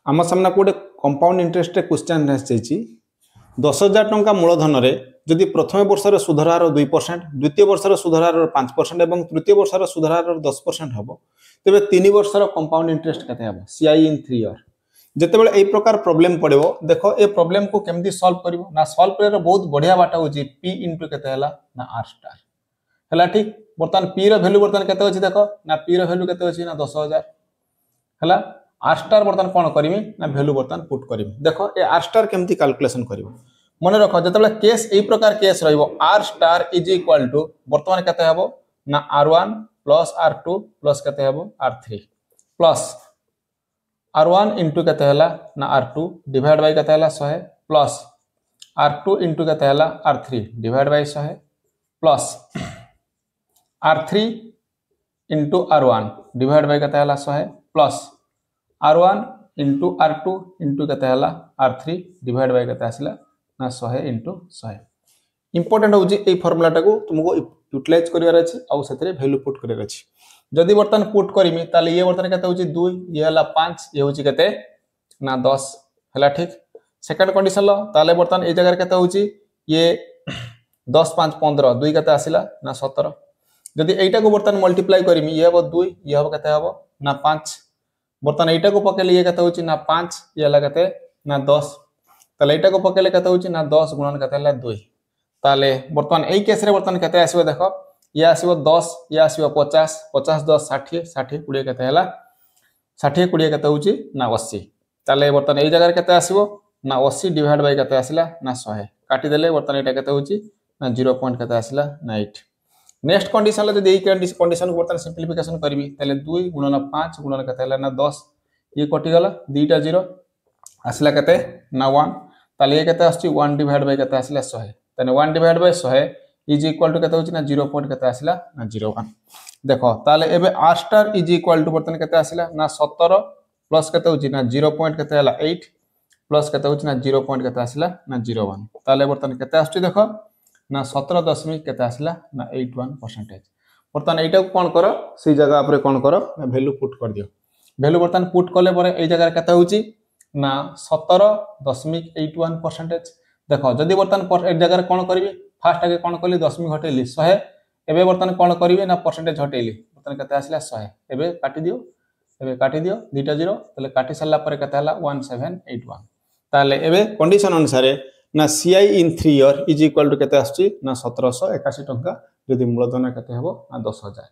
आम सामना गोटे कंपाउंड इंटरेस्ट क्वेश्चन आसी 10,000 टंका मूलधन जदि प्रथम वर्षर सुधरार 2%, द्वितीय वर्षर सुधरार 5% और तृतीय वर्षर सुधरार 10% हम तेरे 3 वर्षर कंपाउंड इंटरेस्ट केते हम सीआई इन 3 ईयर जितेबाला यही प्रकार प्रोब्लेम पड़ो देख ए प्रोब्लेम को केमती सॉल्व करिवो ना सॉल्व कर बहुत बढ़िया बाट हो पी इंटू केते हला ना आर स्टार हला ठीक बर्तमान पी रो वैल्यू बर्तमान केते अछि देखो ना पी रो वैल्यू केते अछि ना 10,000 हला आर स्टार बर्तमान कोन करबी ना वैल्यू बर्तमान पुट करबी देखो ए आर स्टार केमती कैलकुलेशन करिवो मन रख जितेबाला केस यही प्रकार केस रहिबो R star is equal to बर्तमान केते हबो ना r1 प्लस r2 प्लस केते हबो r3 प्लस r1 इंटू केते हला ना r2 डिवाइड बाय केते हला 100 प्लस r2 इंटू केते हला r3 divide by 100 plus r3 into r1 divide by केते हला 100 plus r1 into r2 into केते हला r3 डिवाइड बाय केते आसिला ना 100 इंटू 100 इंपोर्टेंट होउची ए फार्मूला टाको तुमको यूटिलाइज करिवार अछि आ सेतरे वैल्यू पुट करिवार अछि जदि बर्तन पुट करमी ताले ये बर्तन केते होउची 2 ये हला 5 ये होउची केते ना 10 हला ठीक सेकंड कंडीशन लो ताले बर्तन ए जगह केते होउची ये 10 5 15 2 केते आसिला ना 17 जदि एटा को बर्तन मल्टीप्लाई करमी ये हबो 2 ये हबो केते हबो ना 5 बर्तन एटा को पकेले ये केते होउची ना 5 ये हला केते ना 10 ताले एटा को पकेले केते होउची ना 10 गुणन केते हला 2 ताले बर्तमान एई केस रे बर्तन केते आसीबो देखो ये आसीबो 10 ये आसीबो 50 50 10 60 60 20 केते हला 60 20 केते होउची ना 80 ताले बर्तन एई जगह केते आसीबो ना 80 डिवाइड बाय केते आसीला ना 100 काटी देले बर्तन एटा केते होउची ना 0 पॉइंट केते आसीला ना 8 नेक्स्ट कंडीशन ले जदि एई कंडीशन को बर्तन सिंपलीफिकेशन करबी ताले 2 गुणन 5 गुणन केते हला ना 10 ये कटि गला दुईटा 0 आसीला केते ना 1 ताले ये केते आछी 1 डिवाइड बाय केते आसीला 100 तने 1 divide by 100 is equal to केते होची ना 0 पॉइंट केते आसीला ना 01 देखो ताले एबे r star is equal to बर्तन केते आसीला ना 17 प्लस केते होची ना 0 पॉइंट केते हला 8 प्लस केते होची ना 0 पॉइंट केते आसीला ना 01 ताले बर्तन केते आछी देखो ना 17 दशमिक केते आसीला ना 81% बर्तन एटा कोन करो सी जगह पर कोन करो वैल्यू पुट कर दियो वैल्यू बर्तन पुट करले परे ए जगह केते होची ना 17.81% देखो जदि बर्तन एक जगह कौन करी फास्ट आगे कौन कली दशमिक हटेली 100 एबे बर्तन कौन करी ना परसेंटेज हटेली बर्तन केते आसीला 100 एबे काटी दियो दुईटा 0 तले काटी सारला परे केते हला 1781 ताले एबे कंडीशन अनुसार ना CI in 3 year is equal to केते आछी ना 1781 टंका जदि मूलधन केते हेबो ना 10,000